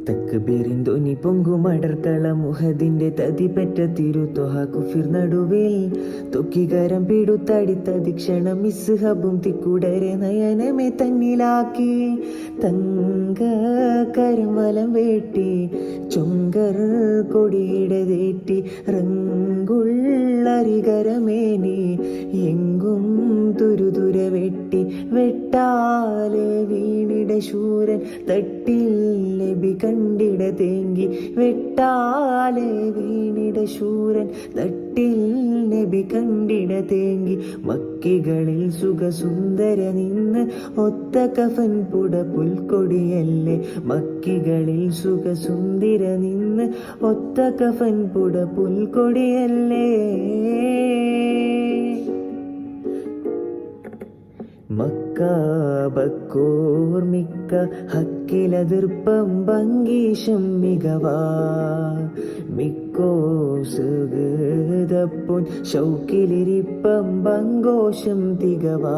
തക്ബീറിൻ പൊങ്കുമടർക്കള മുഹദിന്റെ തതിപെറ്റ തിരുത്തൊഹ കുഫിർ നടുവിൽ തൊക്കികരം പിടുത്തടിത്തതി ക്ഷണം ഇസ്ഹബും തിക്കുടരെ നയനമേ തന്നിലാക്കി തങ്ക കരമലം വേട്ടി ചൊങ്കർ കൊടിയിടതേറ്റി റങ്കുള്ളരികരമേനി എങ്കും തുരുതുര വെട്ടി വെട്ടാലെ വീണിട ശൂരൻ തട്ടിൽ നബി കണ്ടിട തേങ്കി വെട്ടാലെ വീണിട ശൂരൻ തട്ടിൽ നബി കണ്ടിട തേങ്കി മക്കികളിൽ സുഖസുന്ദര നിന്ന് ഒത്ത കഫൻ പുട പുൽക്കൊടിയല്ലേ മക്കികളിൽ സുഖസുന്ദര നിന്ന് ഒത്ത കഫൻ പുട പുൽക്കൊടിയല്ലേ മക്കാബക്കോർമിക്ക ഹക്കിലതിർപ്പം ഭംഗീശം മികവാ മിക്കോസുഗതപ്പുൻ ഷൗക്കിലിരിപ്പം ഭംഗോഷം തികവാ